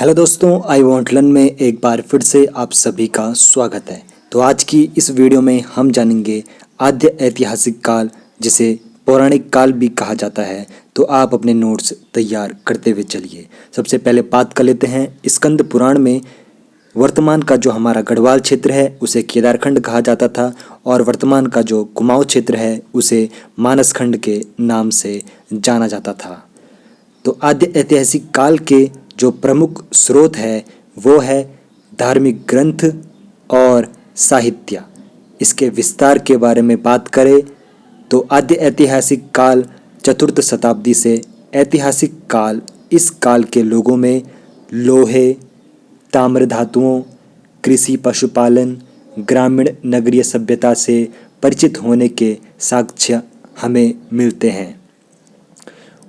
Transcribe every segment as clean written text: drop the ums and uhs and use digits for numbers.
Hello दोस्तों, I want learn में एक बार फिर से आप सभी का स्वागत है। तो आज की इस वीडियो में हम जानेंगे आद्य ऐतिहासिक काल, जिसे पौराणिक काल भी कहा जाता है। तो आप अपने नोट्स तैयार करते हुए चलिए। सबसे पहले बात कर लेते हैं स्कंद पुराण में। वर्तमान का जो हमारा गढ़वाल क्षेत्र है उसे केदारखंड कहा जाता था, और वर्तमान का जो कुमाऊं क्षेत्र है उसे मानसखंड के नाम से जाना जाता था। तो आद्य ऐतिहासिक काल के जो प्रमुख स्रोत है वो है धार्मिक ग्रंथ और साहित्य। इसके विस्तार के बारे में बात करें तो आद्य ऐतिहासिक काल चतुर्थ शताब्दी से ऐतिहासिक काल, इस काल के लोगों में लोहे, ताम्र धातुओं, कृषि, पशुपालन, ग्रामीण नगरीय सभ्यता से परिचित होने के साक्ष्य हमें मिलते हैं।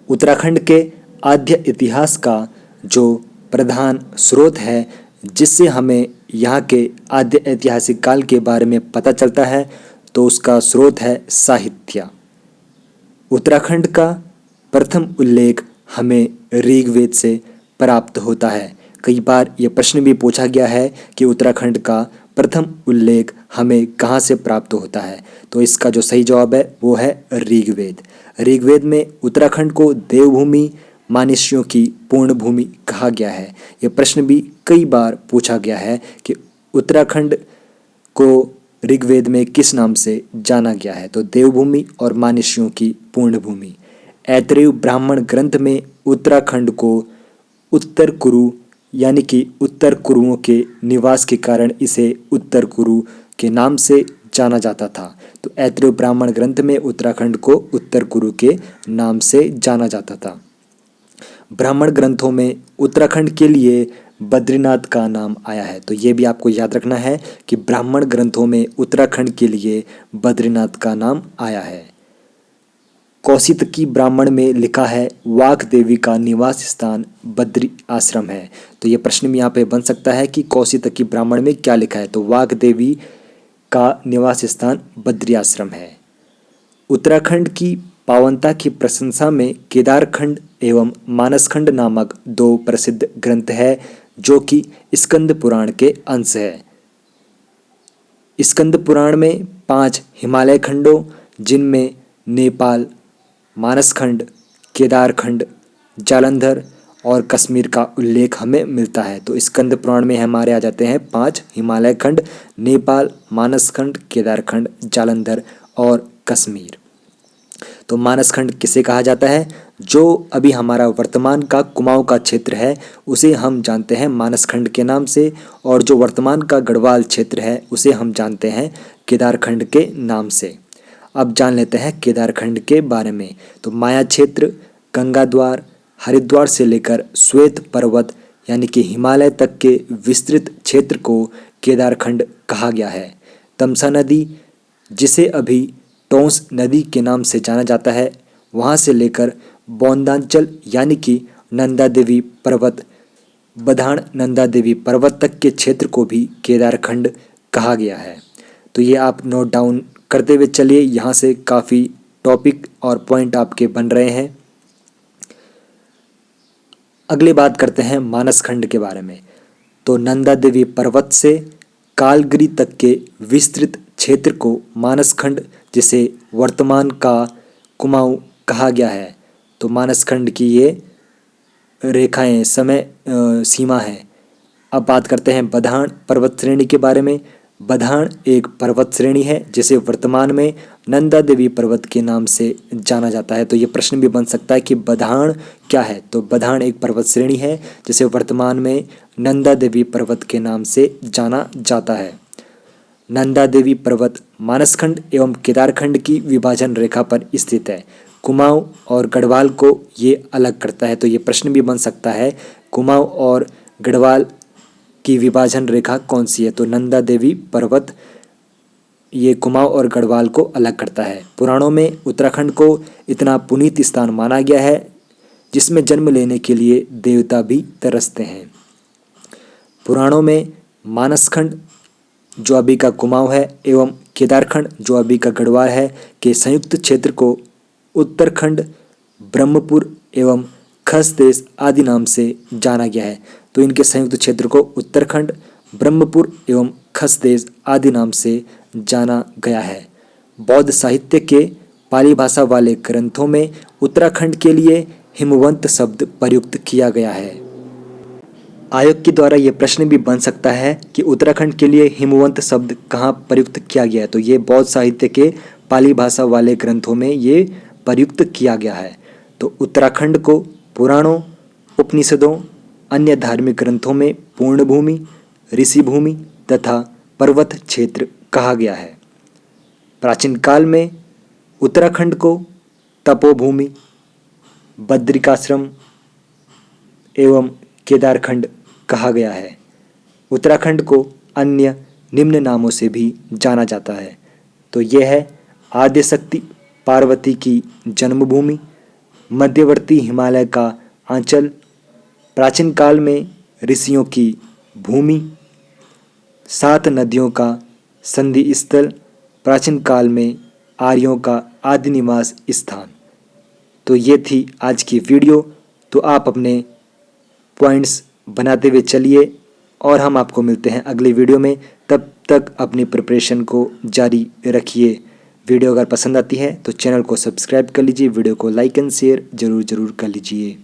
उत्तराखंड के आद्य इतिहास का जो प्रधान स्रोत है जिससे हमें यहाँ के आद्य ऐतिहासिक काल के बारे में पता चलता है, तो उसका स्रोत है साहित्य। उत्तराखंड का प्रथम उल्लेख हमें ऋग्वेद से प्राप्त होता है। कई बार ये प्रश्न भी पूछा गया है कि उत्तराखंड का प्रथम उल्लेख हमें कहाँ से प्राप्त होता है, तो इसका जो सही जवाब है वो है ऋग्वेद। ऋग्वेद में उत्तराखंड को देवभूमि, मानुष्यों की पूर्ण भूमि कहा गया है। ये प्रश्न भी कई बार पूछा गया है कि उत्तराखंड को ऋग्वेद में किस नाम से जाना गया है, तो देवभूमि और मानुष्यों की पूर्ण भूमि। ऐतरेय ब्राह्मण ग्रंथ में उत्तराखंड को उत्तर कुरु यानी कि उत्तर कुरुओं के निवास के कारण इसे उत्तर कुरु के नाम से जाना जाता था। तो ऐतरेय ब्राह्मण ग्रंथ में उत्तराखंड को उत्तर कुरु के नाम से जाना जाता था। ब्राह्मण ग्रंथों में उत्तराखंड के लिए बद्रीनाथ का नाम आया है, तो ये भी आपको याद रखना है कि ब्राह्मण ग्रंथों में उत्तराखंड के लिए बद्रीनाथ का नाम आया है। कौशितकी ब्राह्मण में लिखा है वाघ देवी का निवास स्थान बद्री आश्रम है। तो ये प्रश्न भी यहाँ पे बन सकता है कि कौशितकी ब्राह्मण में क्या लिखा है, तो वाघ देवी का निवास स्थान बद्री आश्रम है। उत्तराखंड की पावनता की प्रशंसा में केदारखंड एवं मानसखंड नामक दो प्रसिद्ध ग्रंथ है जो कि स्कंद पुराण के अंश है। स्कंद पुराण में 5 हिमालय खंडों, जिनमें नेपाल, मानसखंड, केदारखंड, जालंधर और कश्मीर का उल्लेख हमें मिलता है। तो स्कंद पुराण में हमारे आ जाते हैं 5 हिमालय खंड, नेपाल, मानसखंड, केदारखंड, जालंधर और कश्मीर। तो मानसखंड किसे कहा जाता है? जो अभी हमारा वर्तमान का कुमाऊं का क्षेत्र है उसे हम जानते हैं मानसखंड के नाम से, और जो वर्तमान का गढ़वाल क्षेत्र है उसे हम जानते हैं केदारखंड के नाम से। अब जान लेते हैं केदारखंड के बारे में। तो माया क्षेत्र, गंगाद्वार, हरिद्वार से लेकर श्वेत पर्वत यानी कि हिमालय तक के विस्तृत क्षेत्र को केदारखंड कहा गया है। तमसा नदी, जिसे अभी टोंस नदी के नाम से जाना जाता है, वहाँ से लेकर बौंदांचल यानी कि नंदा देवी पर्वत, बधाण नंदा देवी पर्वत तक के क्षेत्र को भी केदारखंड कहा गया है। तो ये आप नोट डाउन करते हुए चलिए, यहाँ से काफ़ी टॉपिक और पॉइंट आपके बन रहे हैं। अगली बात करते हैं मानसखंड के बारे में। तो नंदा देवी पर्वत से कालगिरी तक के विस्तृत क्षेत्र को मानसखंड, जिसे वर्तमान का कुमाऊं कहा गया है, तो मानसखंड की ये रेखाएं समय सीमा है। अब बात करते हैं बधाण पर्वत श्रेणी के बारे में। बधाण एक पर्वत श्रेणी है जिसे वर्तमान में नंदा देवी पर्वत के नाम से जाना जाता है। तो ये प्रश्न भी बन सकता है कि बधाण क्या है, तो बधाण एक पर्वत श्रेणी है जिसे वर्तमान में नंदा देवी पर्वत के नाम से जाना जाता है। नंदा देवी पर्वत मानसखंड एवं केदारखंड की विभाजन रेखा पर स्थित है। कुमाऊं और गढ़वाल को ये अलग करता है। तो ये प्रश्न भी बन सकता है कुमाऊं और गढ़वाल की विभाजन रेखा कौन सी है, तो नंदा देवी पर्वत ये कुमाऊं और गढ़वाल को अलग करता है। पुराणों में उत्तराखंड को इतना पुनीत स्थान माना गया है जिसमें जन्म लेने के लिए देवता भी तरसते हैं। पुराणों में मानसखंड, जो अभी का कुमाऊं है, एवं केदारखंड, जो अभी का गढ़वाल है, के संयुक्त क्षेत्र को उत्तरखंड, ब्रह्मपुर एवं खस देश आदि नाम से जाना गया है। तो इनके संयुक्त क्षेत्र को उत्तराखंड, ब्रह्मपुर एवं खसदेश आदि नाम से जाना गया है। बौद्ध साहित्य के पाली भाषा वाले ग्रंथों में उत्तराखंड के लिए हिमवंत शब्द प्रयुक्त किया गया है। आयोग के द्वारा ये प्रश्न भी बन सकता है कि उत्तराखंड के लिए हिमवंत शब्द कहाँ प्रयुक्त किया गया है, तो ये बौद्ध साहित्य के पाली भाषा वाले ग्रंथों में ये प्रयुक्त किया गया है। तो उत्तराखंड को पुराणों, उपनिषदों, अन्य धार्मिक ग्रंथों में पूर्णभूमि, ऋषिभूमि तथा पर्वत क्षेत्र कहा गया है। प्राचीन काल में उत्तराखंड को तपोभूमि, बद्रिकाश्रम एवं केदारखंड कहा गया है। उत्तराखंड को अन्य निम्न नामों से भी जाना जाता है। तो यह है आद्यशक्ति पार्वती की जन्मभूमि, मध्यवर्ती हिमालय का आंचल, प्राचीन काल में ऋषियों की भूमि, 7 नदियों का संधि स्थल, प्राचीन काल में आर्यों का आदि निवास स्थान। तो ये थी आज की वीडियो। तो आप अपने पॉइंट्स बनाते हुए चलिए और हम आपको मिलते हैं अगले वीडियो में। तब तक अपनी प्रिपरेशन को जारी रखिए। वीडियो अगर पसंद आती है तो चैनल को सब्सक्राइब कर लीजिए, वीडियो को लाइक एंड शेयर ज़रूर कर लीजिए।